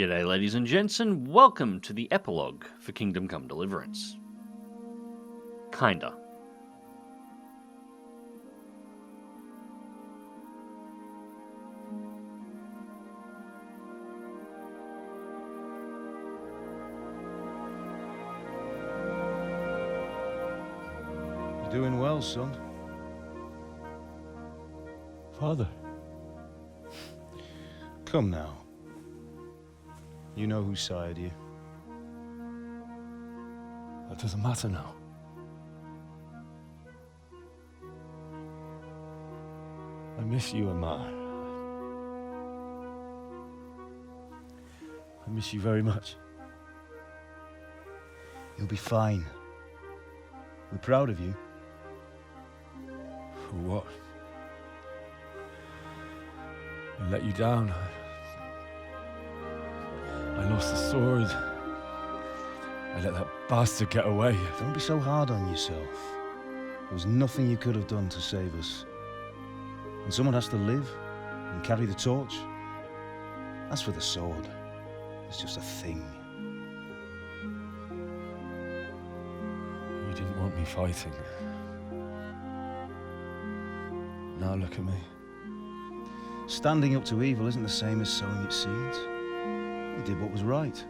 G'day ladies and gents, and welcome to the Epilogue for Kingdom Come Deliverance. Kinda. You're doing well, son. Father. Come now. You know who sired you. That doesn't matter now. I miss you, Amar. I miss you very much. You'll be fine. We're proud of you. For what? I let you down. I lost the sword. I let that bastard get away. Don't be so hard on yourself. There was nothing you could have done to save us. And someone has to live and carry the torch. As for the sword, it's just a thing. You didn't want me fighting. Now look at me. Standing up to evil isn't the same as sowing its seeds. You did what was right.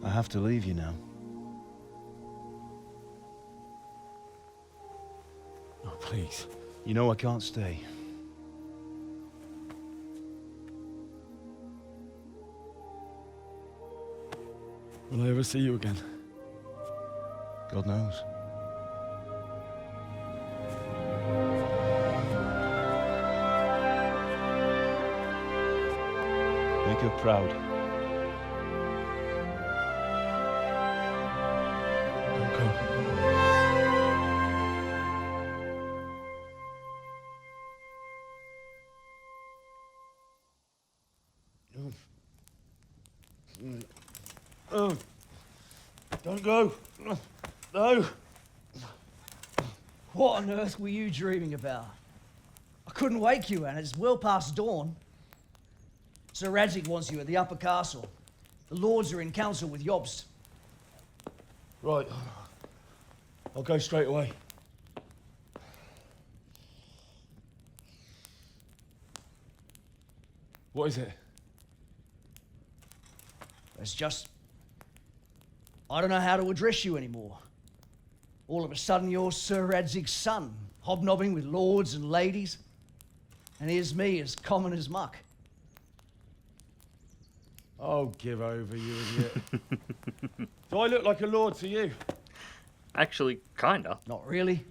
I have to leave you now. Oh, please. You know I can't stay. Will I ever see you again? God knows. Make her proud. Don't go. Oh, don't go. No. What on earth were you dreaming about? I couldn't wake you, and it's well past dawn. Sir Radzik wants you at the upper castle. The lords are in council with Jobst. Right. I'll go straight away. What is it? It's just... I don't know how to address you anymore. All of a sudden you're Sir Radzig's son, hobnobbing with lords and ladies. And here's me, as common as muck. Oh, give over, you idiot. Do I look like a lord to you? Actually, kinda. Not really.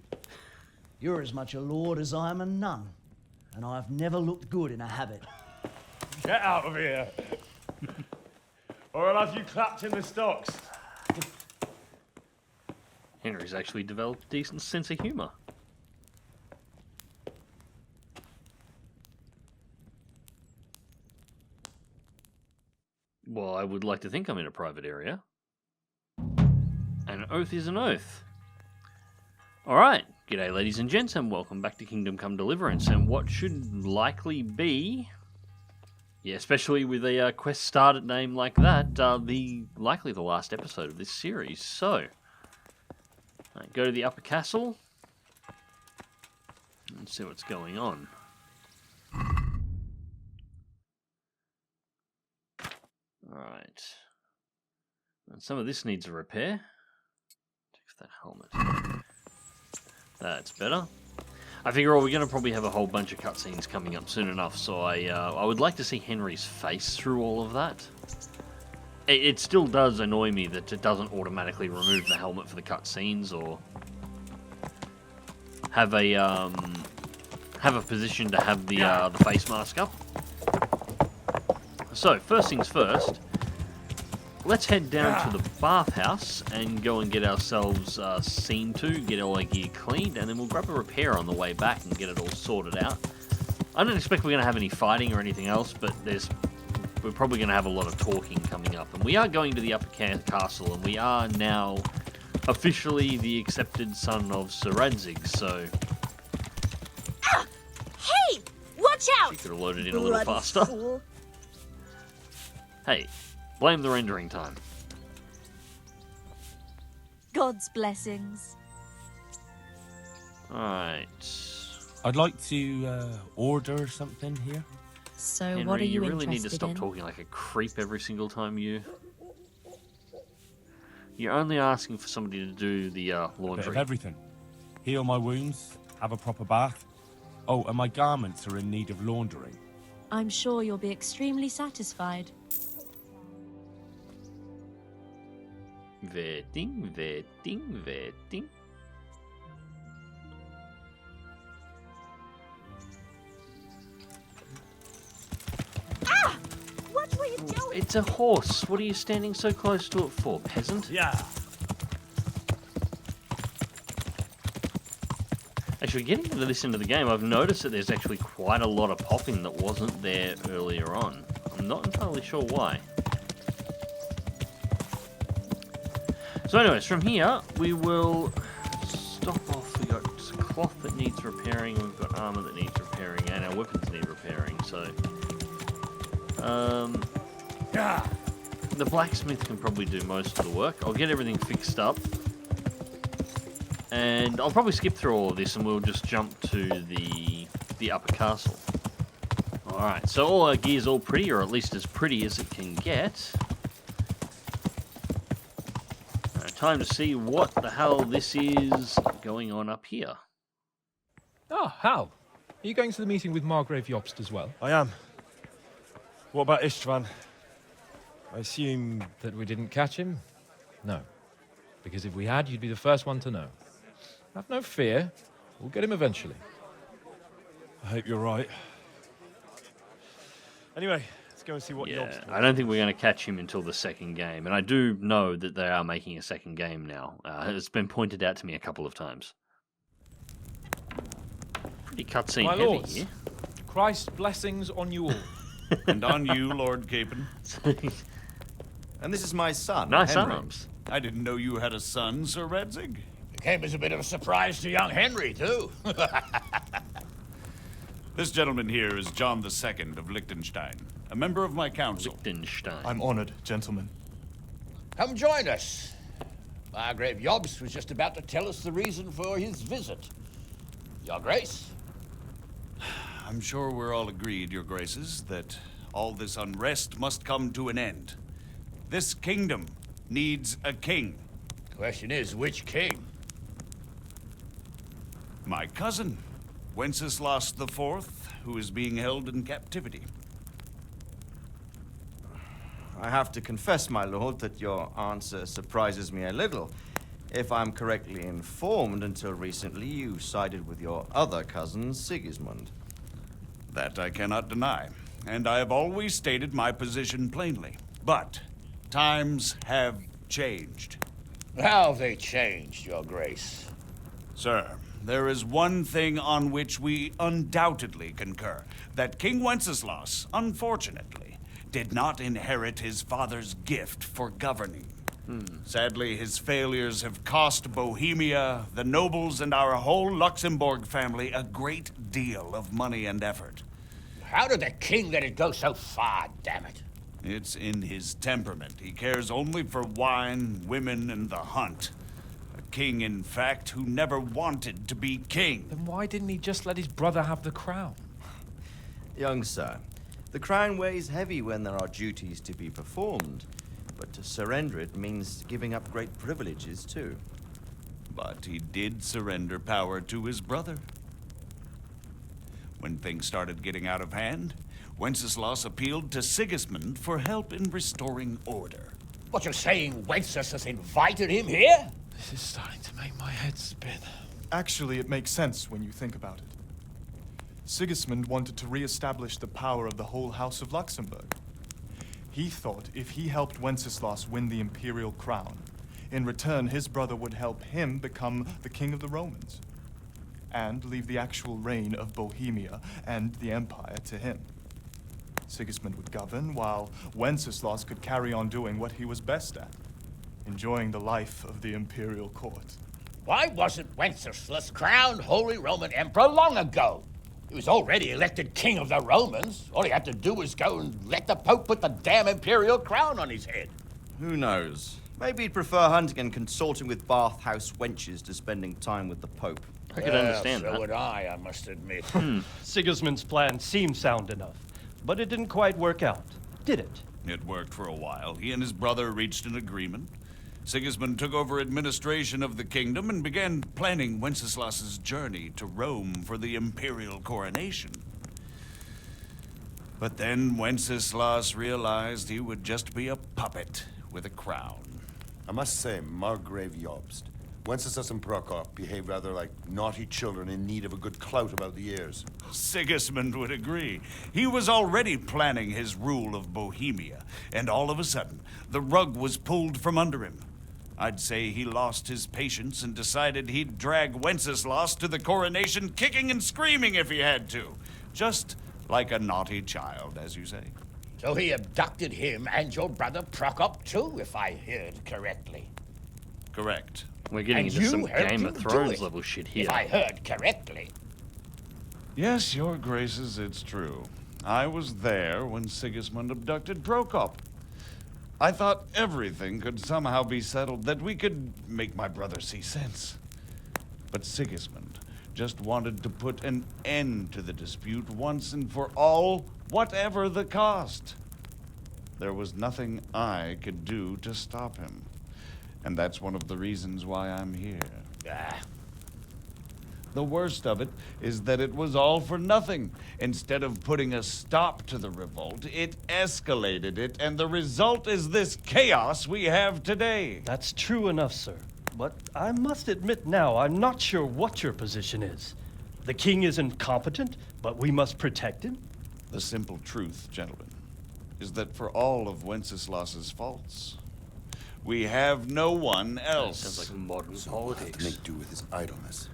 You're as much a lord as I am a nun. And I've never looked good in a habit. Get out of here. Or I'll have you clapped in the stocks. Henry's actually developed a decent sense of humour. Well, I would like to think I'm in a private area. An oath is an oath. Alright, g'day ladies and gents, and welcome back to Kingdom Come Deliverance, and what should likely be... Yeah, especially with a quest started name like that, likely the last episode of this series. So, go to the upper castle and see what's going on. Alright. And some of this needs a repair. Fix that helmet. That's better. I figure we're going to probably have a whole bunch of cutscenes coming up soon enough, so I would like to see Henry's face through all of that. It still does annoy me that it doesn't automatically remove the helmet for the cutscenes, or have a position to have the face mask up. So first things first, let's head down to the bathhouse and go and get ourselves seen to, get all our gear cleaned, and then we'll grab a repair on the way back and get it all sorted out. I don't expect we're going to have any fighting or anything else, but there's we're probably going to have a lot of talking coming up. And we are going to the upper castle, and we are now officially the accepted son of TridentZ, so... Ah! Hey! Watch out! She could have loaded in a little faster. Fool. Hey, blame the rendering time. God's blessings. Alright. I'd like to order something here. So Henry, what are you really need to interested stop in? talking like a creep every single time You're only asking for somebody to do the Bit of laundry. everything. Heal my wounds, have a proper bath. Oh, and my garments are in need of laundering. I'm sure you'll be extremely satisfied. Vetting. Ah! What were you doing? It's a horse. What are you standing so close to it for, peasant? Yeah. Actually, getting into this into the game, I've noticed that there's actually quite a lot of popping that wasn't there earlier on. I'm not entirely sure why. So anyways, from here, we will stop off. We've got cloth that needs repairing, we've got armor that needs repairing, and our weapons need repairing, so... the blacksmith can probably do most of the work. I'll get everything fixed up. And I'll probably skip through all of this and we'll just jump to the upper castle. Alright, so all our gear's all pretty, or at least as pretty as it can get. Time to see what the hell this is going on up here. Ah, Hal. Are you going to the meeting with Margrave Jobst as well? I am. What about Istvan? I assume... That we didn't catch him? No. Because if we had, you'd be the first one to know. Have no fear. We'll get him eventually. I hope you're right. Anyway, let's go and see what Yeah, I don't think we're going to catch him until the second game. And I do know that they are making a second game now. It's been pointed out to me a couple of times. Pretty cutscene My heavy lords, here. Christ's blessings on you all. And on you, Lord Capon. And this is my son, Nice Henry. arms. I didn't know you had a son, Sir Redzig. Came as a bit of a surprise to young Henry, too. This gentleman here is John II of Liechtenstein, a member of my council. Liechtenstein. I'm honored, gentlemen. Come join us. Margrave Jobst was just about to tell us the reason for his visit. Your Grace? I'm sure we're all agreed, Your Graces, that all this unrest must come to an end. This kingdom needs a king. Question is, which king? My cousin, Wenceslas IV, who is being held in captivity. I have to confess, my lord, that your answer surprises me a little. If I'm correctly informed, until recently you sided with your other cousin, Sigismund. That I cannot deny, and I have always stated my position plainly. But times have changed. How have they changed, Your Grace? Sir, there is one thing on which we undoubtedly concur. That King Wenceslas, unfortunately, did not inherit his father's gift for governing. Sadly, his failures have cost Bohemia, the nobles, and our whole Luxembourg family a great deal of money and effort. How did the king let it go so far, damn it? It's in his temperament. He cares only for wine, women, and the hunt. A king, in fact, who never wanted to be king. Then why didn't he just let his brother have the crown? Young sir, the crown weighs heavy when there are duties to be performed, but to surrender it means giving up great privileges too. But he did surrender power to his brother. When things started getting out of hand, Wenceslas appealed to Sigismund for help in restoring order. What you're saying, Wenceslas has invited him here? This is starting to make my head spin. Actually, it makes sense when you think about it. Sigismund wanted to re-establish the power of the whole House of Luxembourg. He thought if he helped Wenceslas win the imperial crown, in return his brother would help him become the king of the Romans, and leave the actual reign of Bohemia and the empire to him. Sigismund would govern, while Wenceslas could carry on doing what he was best at, enjoying the life of the imperial court. Why wasn't Wenceslas crowned Holy Roman Emperor long ago? He was already elected King of the Romans. All he had to do was go and let the Pope put the damn imperial crown on his head. Who knows? Maybe he'd prefer hunting and consorting with bathhouse wenches to spending time with the Pope. I could understand so that. would I must admit. Sigismund's plan seemed sound enough, but it didn't quite work out, did it? It worked for a while. He and his brother reached an agreement. Sigismund took over administration of the kingdom and began planning Wenceslas's journey to Rome for the imperial coronation. But then Wenceslas realized he would just be a puppet with a crown. I must say, Margrave Jobst, Wenceslas and Prokop behave rather like naughty children in need of a good clout about the ears. Sigismund would agree. He was already planning his rule of Bohemia, and all of a sudden, the rug was pulled from under him. I'd say he lost his patience and decided he'd drag Wenceslas to the coronation kicking and screaming if he had to. Just like a naughty child, as you say. So he abducted him and your brother Prokop too, if I heard correctly. Correct. We're getting And into some you helped Game him of do Thrones it, level shit here. If I heard correctly. Yes, your graces, it's true. I was there when Sigismund abducted Prokop. I thought everything could somehow be settled, that we could make my brother see sense. But Sigismund just wanted to put an end to the dispute once and for all, whatever the cost. There was nothing I could do to stop him. And that's one of the reasons why I'm here. The worst of it is that it was all for nothing. Instead of putting a stop to the revolt, it escalated it, and the result is this chaos we have today. That's true enough, sir. But I must admit now, I'm not sure what your position is. The king is incompetent, but we must protect him? The simple truth, gentlemen, is that for all of Wenceslas's faults, we have no one else. Sounds like modern To politics. make do with his idleness.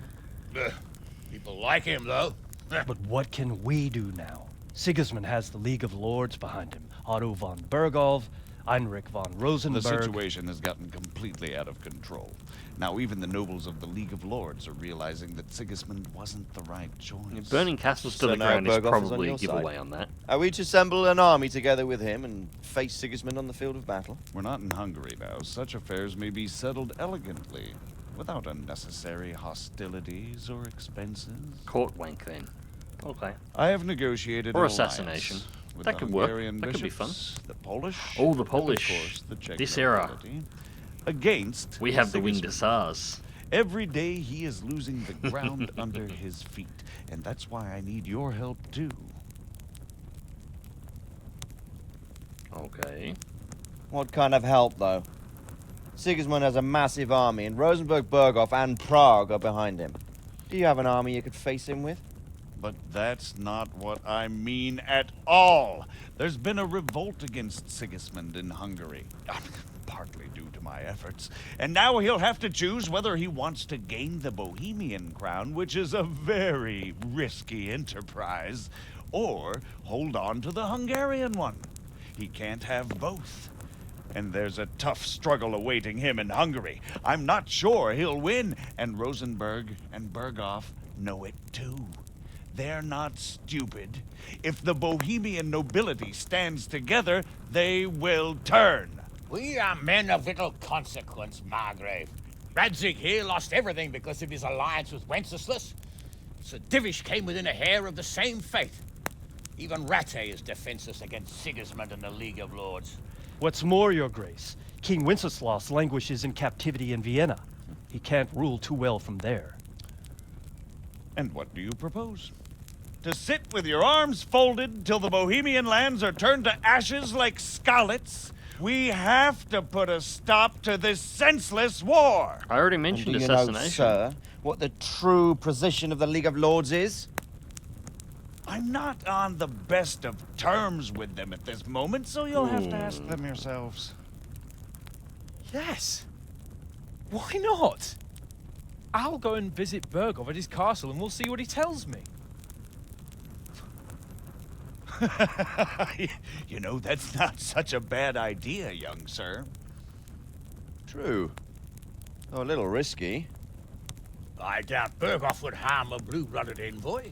People like him, though. But what can we do now? Sigismund has the League of Lords behind him. Otto von Bergholf, Heinrich von Rosenberg. The situation has gotten completely out of control. Now even the nobles of the League of Lords are realizing that Sigismund wasn't the right choice. Burning castles to So the now ground is Berghoff is on probably a your side. giveaway on that. Are we to assemble an army together with him and face Sigismund on the field of battle? We're not in Hungary now. Such affairs may be settled elegantly, without unnecessary hostilities or expenses. Court wank then. Okay. I have negotiated Or an assassination. alliance with That the could work. Hungarian That could be fun. bishops, the Polish, Oh, the and Polish. of course, the Czech This era. nobility, against We have the winged Sigismund. hussars. Every day he is losing the ground under his feet, and that's why I need your help too. Okay. What kind of help, though? Sigismund has a massive army, and Rosenberg, Berghoff, and Prague are behind him. Do you have an army you could face him with? But that's not what I mean at all. There's been a revolt against Sigismund in Hungary, partly due to my efforts. And now he'll have to choose whether he wants to gain the Bohemian crown, which is a very risky enterprise, or hold on to the Hungarian one. He can't have both. And there's a tough struggle awaiting him in Hungary. I'm not sure he'll win, and Rosenberg and Berghoff know it too. They're not stupid. If the Bohemian nobility stands together, they will turn. We are men of little consequence, Margrave. Radzig here lost everything because of his alliance with Wenceslas. Sir Divish came within a hair of the same fate. Even Rattay is defenseless against Sigismund and the League of Lords. What's more, Your Grace, King Wenceslas languishes in captivity in Vienna. He can't rule too well from there. And what do you propose? To sit with your arms folded till the Bohemian lands are turned to ashes like Skalitz? We have to put a stop to this senseless war. I already And mentioned do you know, assassination. sir, what the true position of the League of Lords is? I'm not on the best of terms with them at this moment, so you'll have to ask them yourselves. Yes. Why not? I'll go and visit Berghoff at his castle and we'll see what he tells me. You know, that's not such a bad idea, young sir. True. Though a little risky. I doubt Berghoff would harm a blue-blooded envoy.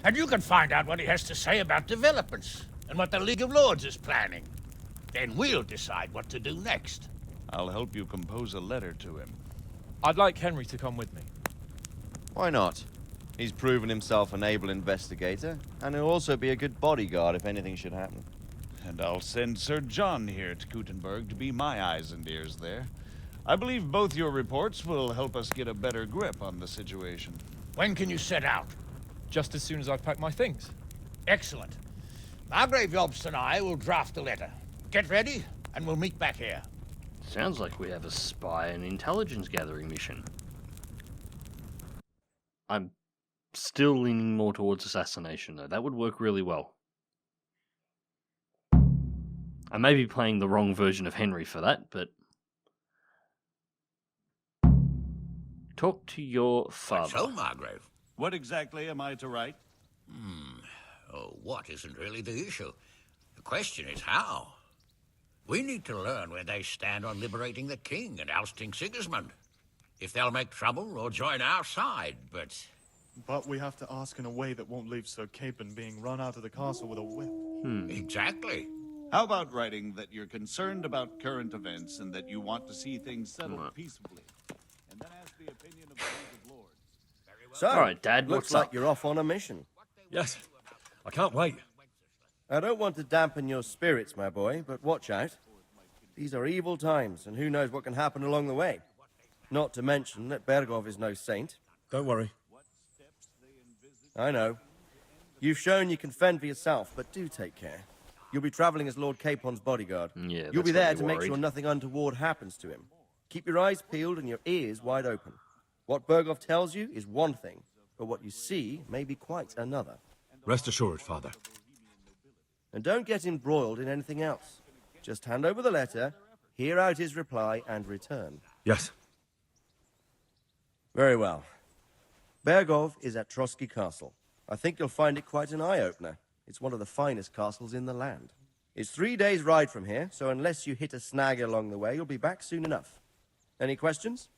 And you can find out what he has to say about developments and what the League of Lords is planning. Then we'll decide what to do next. I'll help you compose a letter to him. I'd like Henry to come with me. Why not? He's proven himself an able investigator, and he'll also be a good bodyguard if anything should happen. And I'll send Sir John here to Gutenberg to be my eyes and ears there. I believe both your reports will help us get a better grip on the situation. When can you set out? Just as soon as I've packed my things. Excellent. Margrave Jobst and I will draft the letter. Get ready, and we'll meet back here. Sounds like we have a spy and intelligence gathering mission. I'm still leaning more towards assassination, though. That would work really well. I may be playing the wrong version of Henry for that, but... Talk to your father. So, Margrave? What exactly am I to write? Oh, what isn't really the issue. The question is how. We need to learn where they stand on liberating the king and ousting Sigismund. If they'll make trouble or join our side, but... But we have to ask in a way that won't leave Sir Capon being run out of the castle with a whip. Exactly. How about writing that you're concerned about current events and that you want to see things settled peaceably? And then ask the opinion of the League of Lords. So, all right, Dad, looks what's like up? you're off on a mission. Yes. I can't wait. I don't want to dampen your spirits, my boy, but watch out. These are evil times, and who knows what can happen along the way. Not to mention that Berghoff is no saint. Don't worry. I know. You've shown you can fend for yourself, but do take care. You'll be traveling as Lord Capon's bodyguard. Yeah, You'll be that's there got to me make worried. sure nothing untoward happens to him. Keep your eyes peeled and your ears wide open. What Berghoff tells you is one thing, but what you see may be quite another. Rest assured, Father. And don't get embroiled in anything else. Just hand over the letter, hear out his reply, and return. Yes. Very well. Berghoff is at Trotsky Castle. I think you'll find it quite an eye-opener. It's one of the finest castles in the land. It's 3 days' ride from here, so unless you hit a snag along the way, you'll be back soon enough. Any questions?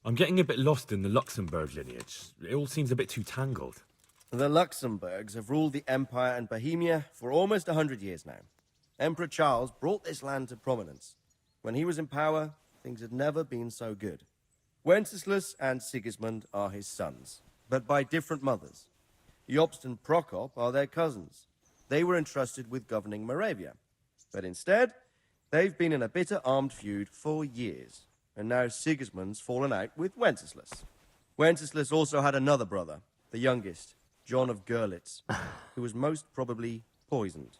I'm getting a bit lost in the Luxembourg lineage. It all seems a bit too tangled. The Luxembourgs have ruled the Empire and Bohemia for almost 100 years now. Emperor Charles brought this land to prominence. When he was in power, things had never been so good. Wenceslas and Sigismund are his sons, but by different mothers. Jobst and Prokop are their cousins. They were entrusted with governing Moravia. But instead, they've been in a bitter armed feud for years. And now Sigismund's fallen out with Wenceslas. Wenceslas also had another brother, the youngest, John of Görlitz, who was most probably poisoned.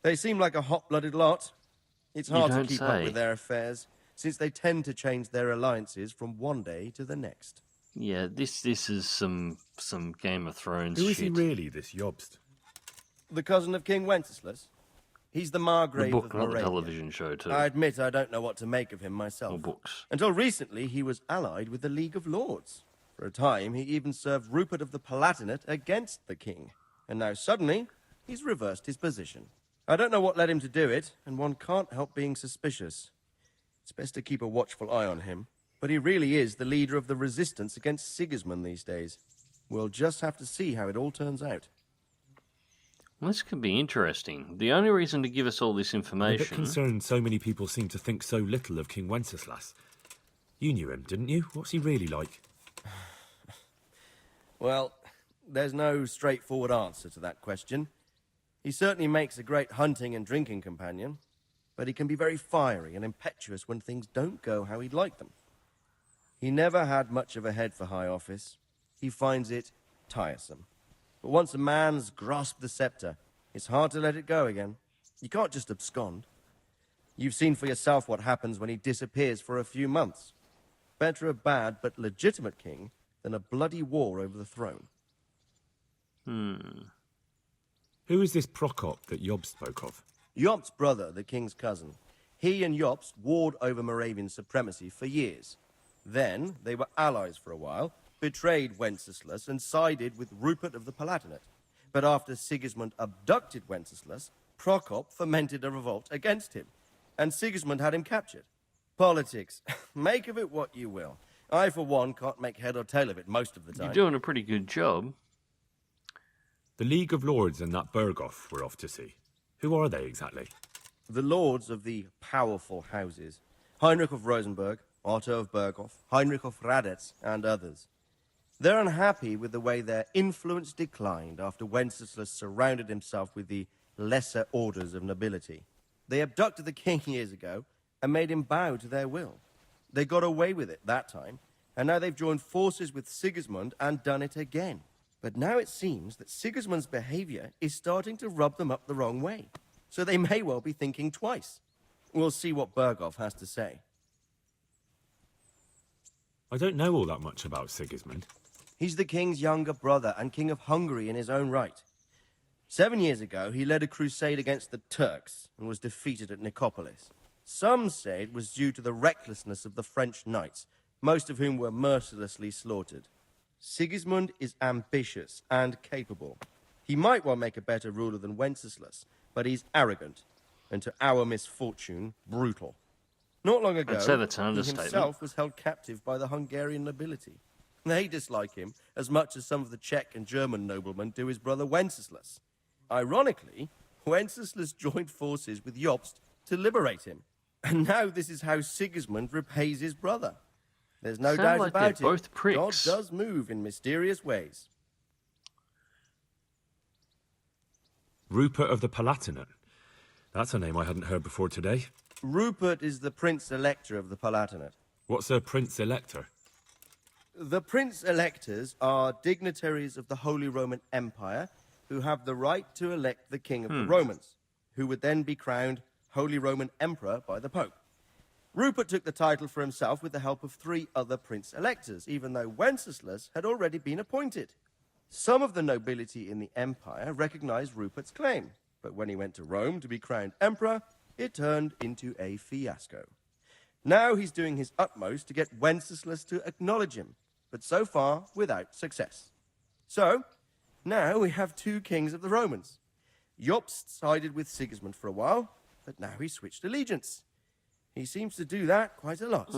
They seem like a hot-blooded lot. It's hard to keep up with their affairs, since they tend to change their alliances from one day to the next. Yeah, this is some Game of Thrones Who shit. is he really, this Jobst? The cousin of King Wenceslas? He's the Margrave The book, of not the Moravia. television show, too. I admit I don't know what to make of him myself. Or books. Until recently, he was allied with the League of Lords. For a time, he even served Rupert of the Palatinate against the king. And now suddenly, he's reversed his position. I don't know what led him to do it, and one can't help being suspicious. It's best to keep a watchful eye on him. But he really is the leader of the resistance against Sigismund these days. We'll just have to see how it all turns out. Well, this could be interesting. The only reason to give us all this I'm a bit information... concerned so many people seem to think so little of King Wenceslas. You knew him, didn't you? What's he really like? Well, there's no straightforward answer to that question. He certainly makes a great hunting and drinking companion, but he can be very fiery and impetuous when things don't go how he'd like them. He never had much of a head for high office. He finds it tiresome. But once a man's grasped the scepter, it's hard to let it go again. You can't just abscond. You've seen for yourself what happens when he disappears for a few months. Better a bad but legitimate king than a bloody war over the throne. Who is this Prokop that Jobst spoke of? Jobst's brother, the king's cousin. He and Jobst warred over Moravian supremacy for years. Then, they were allies for a while, betrayed Wenceslas and sided with Rupert of the Palatinate. But after Sigismund abducted Wenceslas, Prokop fomented a revolt against him, and Sigismund had him captured. Politics. Make of it what you will. I, for one, can't make head or tail of it most of the time. You're doing a pretty good job. The League of Lords and that Berghoff we're off to see. Who are they exactly? The lords of the powerful houses. Heinrich of Rosenberg, Otto of Berghoff, Heinrich of Radetz, and others. They're unhappy with the way their influence declined after Wenceslas surrounded himself with the lesser orders of nobility. They abducted the king years ago and made him bow to their will. They got away with it that time, and now they've joined forces with Sigismund and done it again. But now it seems that Sigismund's behavior is starting to rub them up the wrong way, so they may well be thinking twice. We'll see what Berghoff has to say. I don't know all that much about Sigismund. He's the king's younger brother and king of Hungary in his own right. 7 years ago, he led a crusade against the Turks and was defeated at Nicopolis. Some say it was due to the recklessness of the French knights, most of whom were mercilessly slaughtered. Sigismund is ambitious and capable. He might well make a better ruler than Wenceslas, but he's arrogant, and to our misfortune, brutal. Not long ago, I'd say that's an he understatement. himself was held captive by the Hungarian nobility. They dislike him as much as some of the Czech and German noblemen do his brother Wenceslas. Ironically, Wenceslas joined forces with Jobst to liberate him. And now this is how Sigismund repays his brother. There's no Sound doubt like about they're it. both pricks. God does move in mysterious ways. Rupert of the Palatinate. That's a name I hadn't heard before today. Rupert is the Prince Elector of the Palatinate. What's a Prince Elector? The Prince Electors are dignitaries of the Holy Roman Empire who have the right to elect the King of the Romans, who would then be crowned Holy Roman Emperor by the Pope. Rupert took the title for himself with the help of 3 other Prince Electors, even though Wenceslas had already been appointed. Some of the nobility in the empire recognized Rupert's claim, but when he went to Rome to be crowned emperor, it turned into a fiasco. Now he's doing his utmost to get Wenceslas to acknowledge him, but so far without success. So, now we have 2 kings of the Romans. Jobst sided with Sigismund for a while, but now he's switched allegiance. He seems to do that quite a lot.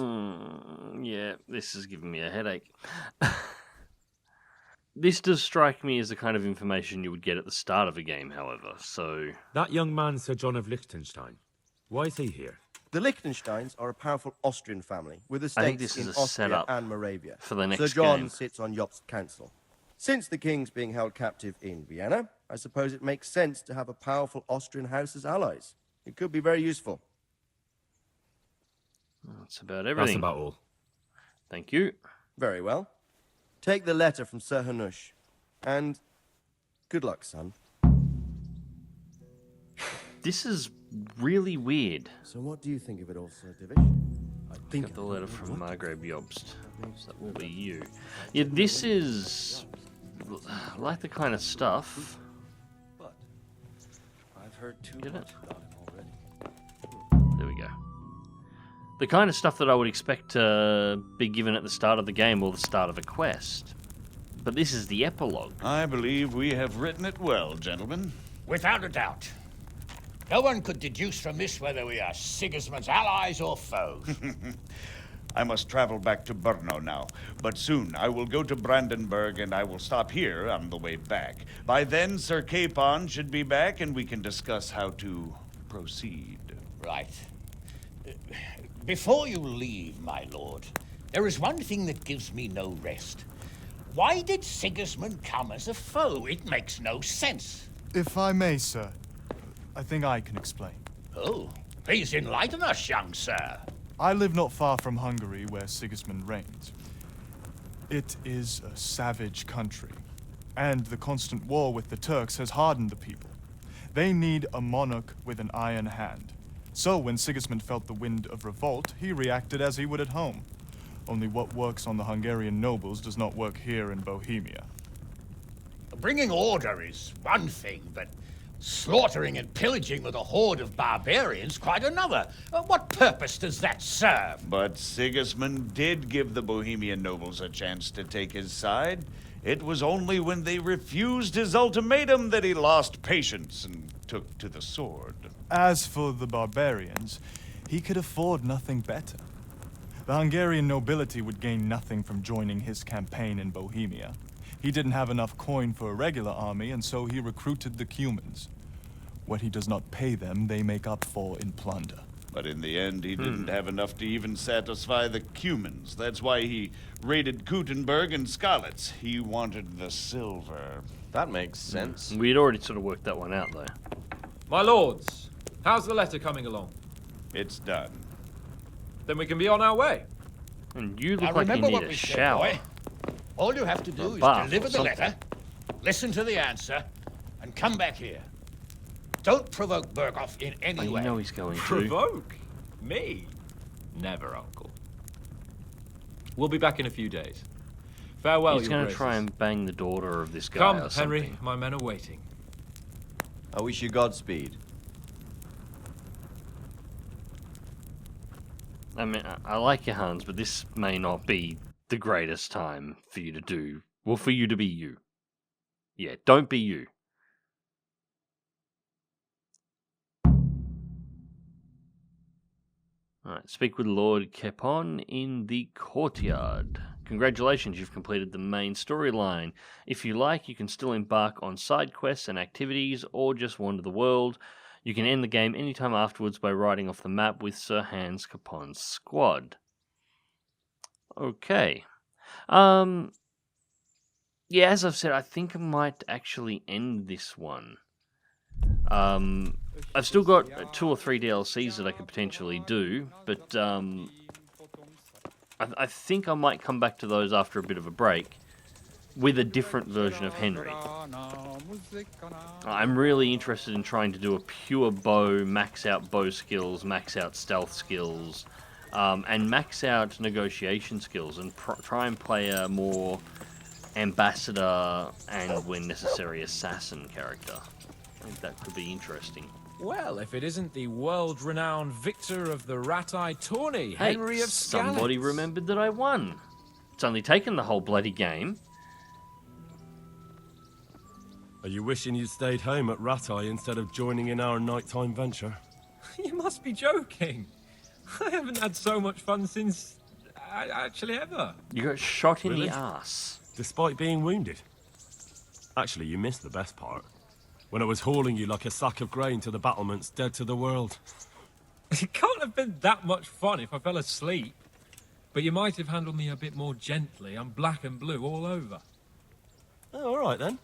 Yeah, this is giving me a headache. This does strike me as the kind of information you would get at the start of a game, however, so... That young man, Sir John of Liechtenstein. Why is he here? The Liechtensteins are a powerful Austrian family with I think estates this is in a Austria setup and Moravia. for the next Sir John game. sits on Jobst's council. Since the king's being held captive in Vienna, I suppose it makes sense to have a powerful Austrian house as allies. It could be very useful. That's about everything. That's about all. Thank you. Very well. Take the letter from Sir Hanush. And good luck, son. This is really weird. So what do you think of it all, Sir Divish? I think Got the letter from Margrave Jobst. So that will be you. Yeah, this is like the kind of stuff. But I've heard too Get much it? about him already. There we go. The kind of stuff that I would expect to be given at the start of the game or the start of a quest. But this is the epilogue. I believe we have written it well, gentlemen. Without a doubt. No one could deduce from this whether we are Sigismund's allies or foes. I must travel back to Brno now, but soon I will go to Brandenburg and I will stop here on the way back. By then, Sir Capon should be back and we can discuss how to proceed. Right. Before you leave, my lord, there is one thing that gives me no rest. Why did Sigismund come as a foe? It makes no sense. If I may, sir, I think I can explain. Oh, please enlighten us, young sir. I live not far from Hungary, where Sigismund reigns. It is a savage country, and the constant war with the Turks has hardened the people. They need a monarch with an iron hand. So when Sigismund felt the wind of revolt, he reacted as he would at home. Only what works on the Hungarian nobles does not work here in Bohemia. Bringing order is one thing, but Slaughtering and pillaging with a horde of barbarians quite another. What purpose does that serve? But Sigismund did give the Bohemian nobles a chance to take his side. It was only when they refused his ultimatum that he lost patience and took to the sword. As for the barbarians, he could afford nothing better. The Hungarian nobility would gain nothing from joining his campaign in Bohemia. He didn't have enough coin for a regular army, and so he recruited the Cumans. What he does not pay them, they make up for in plunder. But in the end, he didn't have enough to even satisfy the Cumans. That's why he raided Kuttenberg and Skalitz. He wanted the silver. That makes sense. We'd already sort of worked that one out, though. My lords, how's the letter coming along? It's done. Then we can be on our way. And you Now look like you remember need what a we said, shower. boy. All you have to do A is bath deliver or the something. letter, listen to the answer, and come back here. Don't provoke Berghoff in any Oh, you way. know he's going to. Provoke? Me? Never, Uncle. We'll be back in a few days. Farewell, He's your going to try graces. and bang the daughter of this guy Come, or something. Henry, my men are waiting. I wish you Godspeed. I mean, I like you, Hans, but this may not be the greatest time for you to do. Well, for you to be you. Yeah, don't be you. Alright, speak with Lord Capon in the courtyard. Congratulations, you've completed the main storyline. If you like, you can still embark on side quests and activities, or just wander the world. You can end the game anytime afterwards by riding off the map with Sir Hans Capon's squad. Okay. Yeah, as I've said, I think I might actually end this one. I've still got 2 or 3 DLCs that I could potentially do, but I think I might come back to those after a bit of a break with a different version of Henry. I'm really interested in trying to do a pure bow, max out bow skills, max out stealth skills, and max out negotiation skills, and try and play a more ambassador and, when necessary, assassin character. I think that could be interesting. Well, if it isn't the world-renowned victor of the Rat-Eye tourney, Hey, Henry of somebody Skalitz. remembered that I won. It's only taken the whole bloody game. Are you wishing you'd stayed home at Rat-Eye instead of joining in our nighttime venture? You must be joking. I haven't had so much fun since... actually ever. You got shot in Really? the ass. Despite being wounded? Actually, you missed the best part. When I was hauling you like a sack of grain to the battlements dead to the world. It can't have been that much fun if I fell asleep. But you might have handled me a bit more gently. I'm black and blue all over. Oh, all right then.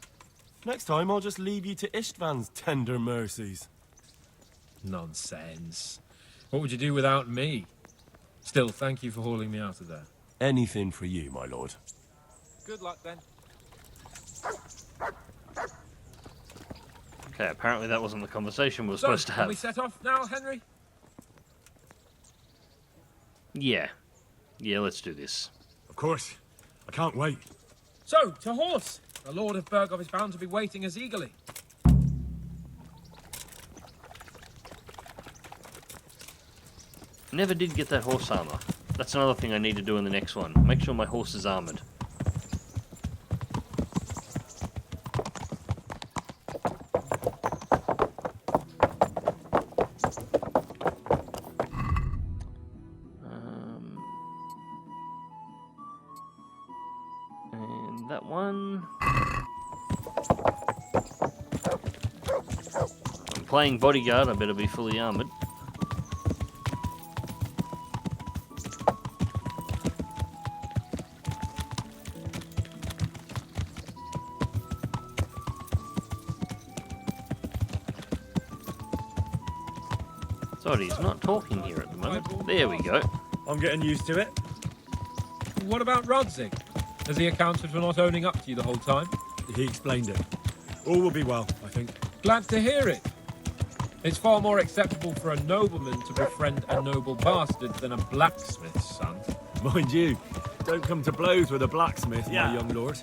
Next time I'll just leave you to Istvan's tender mercies. Nonsense. What would you do without me? Still, thank you for hauling me out of there. Anything for you, my lord. Good luck then. Okay, apparently that wasn't the conversation we were So, supposed to can we have. set off now, Henry? Yeah. Yeah, let's do this. Of course. I can't wait. So, to horse! The Lord of Berghoff is bound to be waiting as eagerly. Never did get that horse armor. That's another thing I need to do in the next one. Make sure my horse is armored. And that one. I'm playing bodyguard, I better be fully armored. Sorry, he's not talking here at the moment. There we go. I'm getting used to it. What about Rodzig? Has he accounted for not owning up to you the whole time? He explained it. All will be well, I think. Glad to hear it. It's far more acceptable for a nobleman to befriend a noble bastard than a blacksmith's son. Mind you, don't come to blows with a blacksmith, my young lord.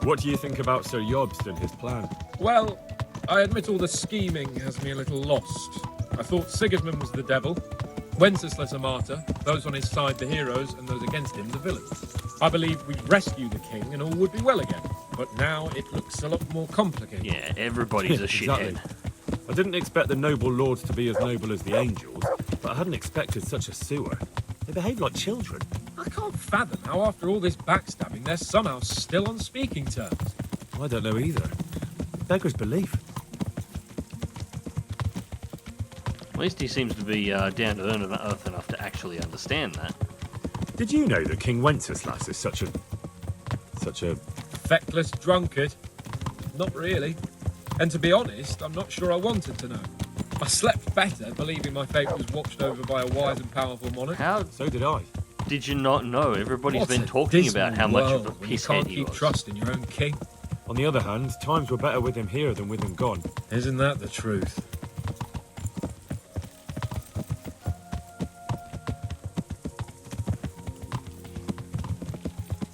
What do you think about Sir Jobst and his plan? Well, I admit all the scheming has me a little lost. I thought Sigismund was the devil, Wenceslas a martyr, those on his side the heroes, and those against him the villains. I believed we'd rescue the king and all would be well again. But now it looks a lot more complicated. Yeah, everybody's a shithead. Exactly. I didn't expect the noble lords to be as noble as the angels, but I hadn't expected such a sewer. They behave like children. I can't fathom how after all this backstabbing they're somehow still on speaking terms. I don't know either. Beggar's belief. At least he seems to be down to earth enough to actually understand that. Did you know that King Wenceslas is such a Feckless drunkard? Not really. And to be honest, I'm not sure I wanted to know. I slept better believing my fate was watched over by a wise and powerful monarch. How So did I. did you not know? Everybody's What been a talking dismal about how much of a world when you pisshead can't he keep was. trusting your own king. On the other hand, times were better with him here than with him gone. Isn't that the truth?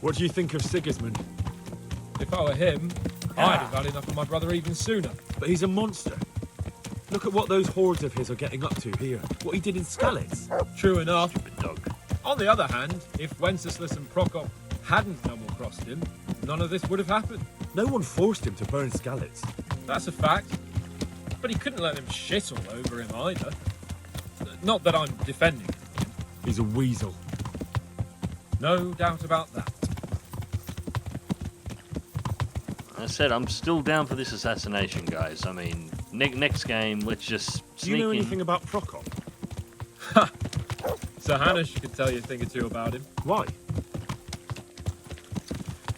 What do you think of Sigismund? If I were him, I'd have had enough of my brother even sooner. But he's a monster. Look at what those hordes of his are getting up to here. What he did in Skalitz. True enough. Stupid dog. On the other hand, if Wenceslas and Prokop hadn't double-crossed him, none of this would have happened. No one forced him to burn Skalitz. That's a fact. But he couldn't let them shit all over him either. Not that I'm defending him. He's a weasel. No doubt about that. I said I'm still down for this assassination, guys. I mean, next game, let's just sneak Do you know in. anything about Prokop? Sir Hanush could tell you a thing or two about him. Why?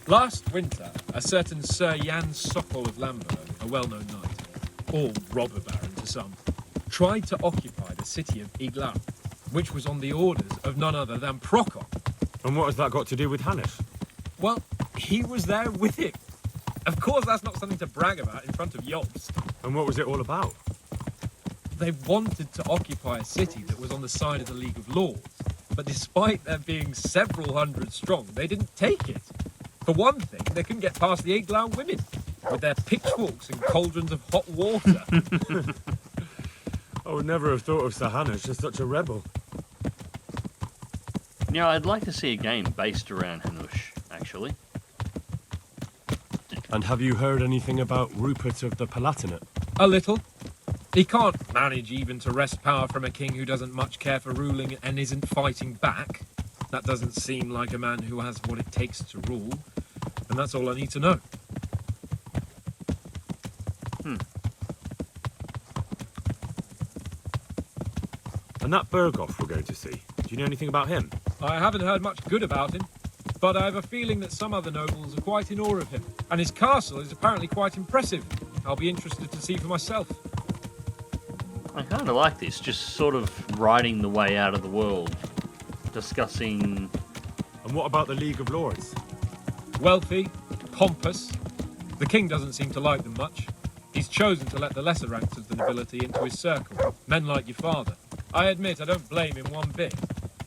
Last winter, a certain Sir Jan Sokol of Lamberg, a well-known knight, or robber baron to some, tried to occupy the city of Iglau, which was on the orders of none other than Prokop. And what has that got to do with Hanush? Well, he was there with him. Of course, that's not something to brag about in front of Jobst. And what was it all about? They wanted to occupy a city that was on the side of the League of Lords, but despite there being several hundred strong, they didn't take it. For one thing, they couldn't get past the Iglau women, with their pitchforks and cauldrons of hot water. I would never have thought of Sir Hanush as such a rebel. Yeah, I'd like to see a game based around Hanush, actually. And have you heard anything about Rupert of the Palatinate? A little. He can't manage even to wrest power from a king who doesn't much care for ruling and isn't fighting back. That doesn't seem like a man who has what it takes to rule. And that's all I need to know. And that Berghoff we're going to see, do you know anything about him? I haven't heard much good about him, but I have a feeling that some other nobles are quite in awe of him. And his castle is apparently quite impressive. I'll be interested to see for myself. I kind of like this, just sort of riding the way out of the world, discussing... And what about the League of Lords? Wealthy, pompous. The king doesn't seem to like them much. He's chosen to let the lesser ranks of the nobility into his circle, men like your father. I admit I don't blame him one bit,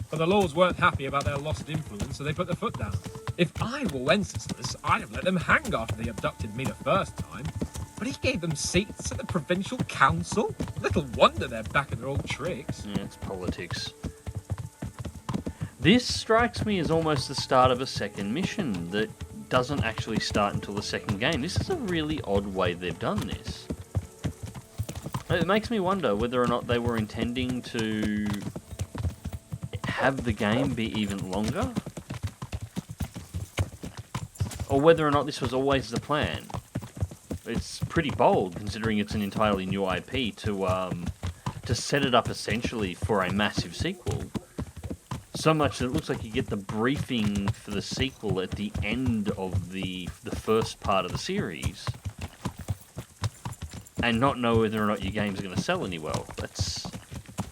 but the lords weren't happy about their lost influence, so they put their foot down. If I were Wenceslas, I'd have let them hang after they abducted me the first time. But he gave them seats at the provincial council. Little wonder they're back in their old tricks. Yeah, it's politics. This strikes me as almost the start of a second mission that doesn't actually start until the second game. This is a really odd way they've done this. It makes me wonder whether or not they were intending to have the game be even longer, or whether or not this was always the plan. It's pretty bold, considering it's an entirely new IP, to set it up essentially for a massive sequel. So much that it looks like you get the briefing for the sequel at the end of the first part of the series, and not know whether or not your game's going to sell any well. That's,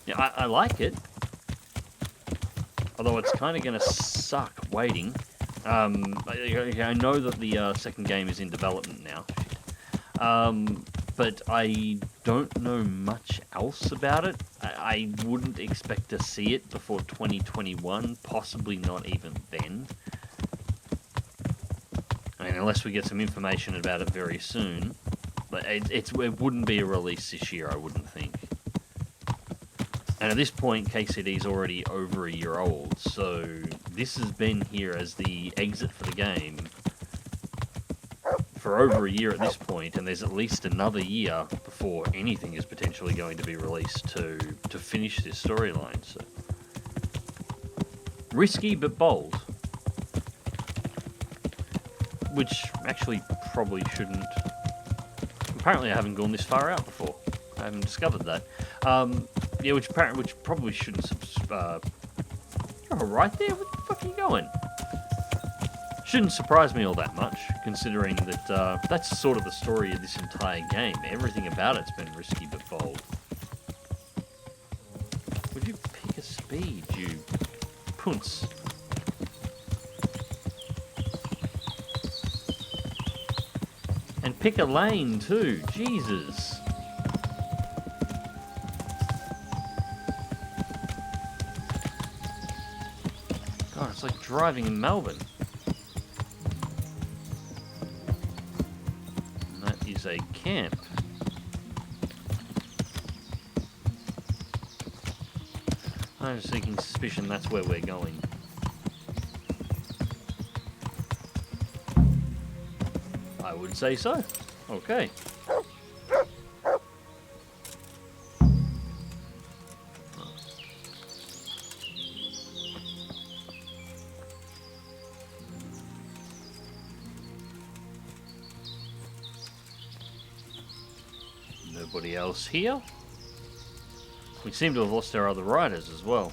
yeah, I like it, although it's kind of going to suck waiting. I know that the second game is in development now. But I don't know much else about it. I wouldn't expect to see it before 2021, possibly not even then. I mean, unless we get some information about it very soon. But it wouldn't be a release this year, I wouldn't think. And at this point, KCD's already over a year old, so this has been here as the exit for the game for over a year at this point, and there's at least another year before anything is potentially going to be released to finish this storyline. So risky but bold, which actually probably shouldn't. Apparently, I haven't gone this far out before. I haven't discovered that. Yeah, which probably shouldn't. You're right there. Where the fuck are you going? Shouldn't surprise me all that much, considering that that's sort of the story of this entire game. Everything about it's been risky but bold. Would you pick a speed, you punce? And pick a lane too. Jesus. God, it's like driving in Melbourne. And that is a camp. I have a sneaking suspicion that's where we're going. I would say so. Okay. Nobody else here. We seem to have lost our other riders as well.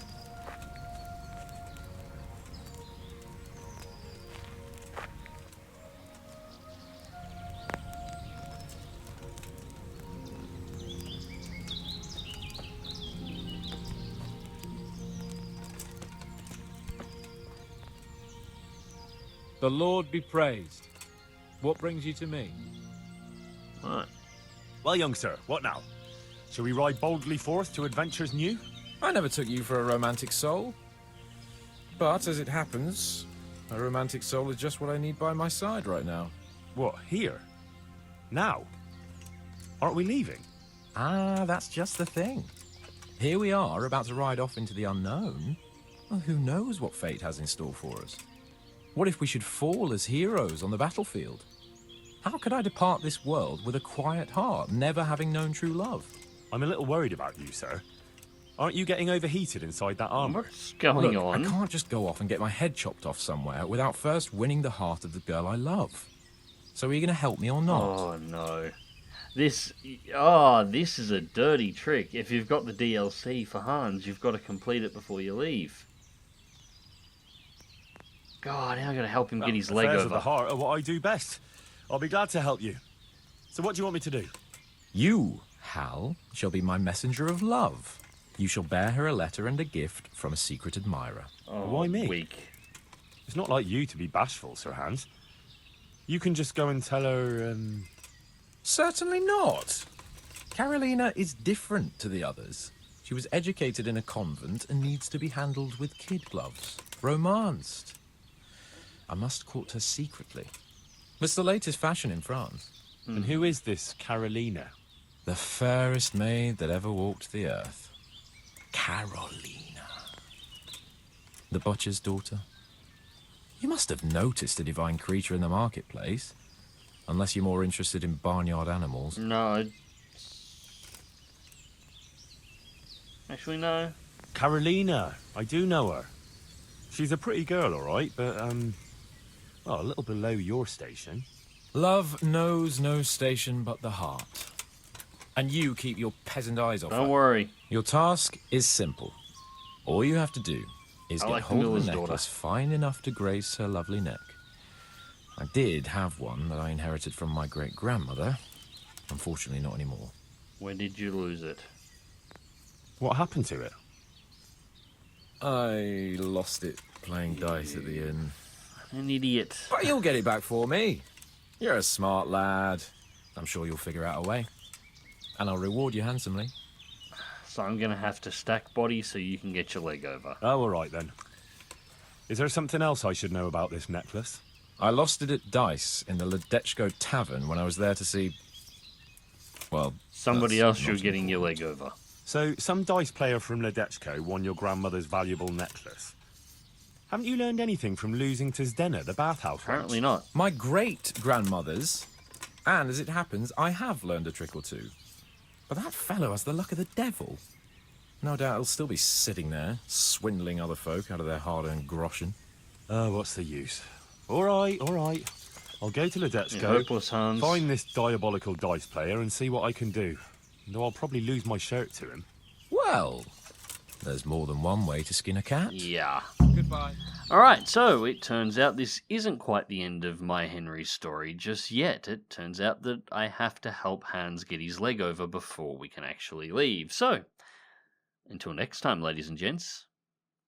The Lord be praised. What brings you to me? Right. Well, young sir, what now? Shall we ride boldly forth to adventures new? I never took you for a romantic soul. But, as it happens, a romantic soul is just what I need by my side right now. What, here? Now? Aren't we leaving? Ah, that's just the thing. Here we are, about to ride off into the unknown. Well, who knows what fate has in store for us? What if we should fall as heroes on the battlefield? How could I depart this world with a quiet heart, never having known true love? I'm a little worried about you, sir. Aren't you getting overheated inside that armor? What's going Look, on? I can't just go off and get my head chopped off somewhere without first winning the heart of the girl I love. So are you going to help me or not? Oh no. This is a dirty trick. If you've got the DLC for Hans, you've got to complete it before you leave. God, how am I going to help him get his leg Affairs over? of the heart are what I do best. I'll be glad to help you. So what do you want me to do? You, Hal, shall be my messenger of love. You shall bear her a letter and a gift from a secret admirer. Oh, why me? Weak. It's not like you to be bashful, Sir Hans. You can just go and tell her, Certainly not. Carolina is different to the others. She was educated in a convent and needs to be handled with kid gloves. Romanced. I must court her secretly. It's the latest fashion in France. And who is this Carolina? The fairest maid that ever walked the earth. Carolina. The butcher's daughter. You must have noticed a divine creature in the marketplace. Unless you're more interested in barnyard animals. No. Actually, no. Carolina. I do know her. She's a pretty girl, all right, but, well, a little below your station. Love knows no station but the heart. And you keep your peasant eyes off her. Don't worry. Your task is simple. All you have to do is get hold of a necklace fine enough to grace her lovely neck. I did have one that I inherited from my great-grandmother. Unfortunately, not anymore. When did you lose it? What happened to it? I lost it playing dice at the inn. An idiot. But you'll get it back for me. You're a smart lad. I'm sure you'll figure out a way. And I'll reward you handsomely. So I'm going to have to stack bodies so you can get your leg over. Oh, all right then. Is there something else I should know about this necklace? I lost it at dice in the Ledechko Tavern when I was there to see... Well, Somebody else you're not getting your leg over. So, some dice player from Ledechko won your grandmother's valuable necklace. Haven't you learned anything from losing to Zdena, the bathhouse? Apparently not. My great-grandmother's. And as it happens, I have learned a trick or two. But that fellow has the luck of the devil. No doubt he'll still be sitting there, swindling other folk out of their hard-earned groschen. Oh, what's the use? All right. I'll go to Ledechko, hopeless, Hans. find this diabolical dice player and see what I can do. Though I'll probably lose my shirt to him. Well, there's more than one way to skin a cat. Yeah. Goodbye. Alright, so it turns out this isn't quite the end of my Henry's story just yet. It turns out that I have to help Hans get his leg over before we can actually leave. So, until next time, ladies and gents,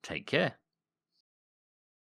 take care.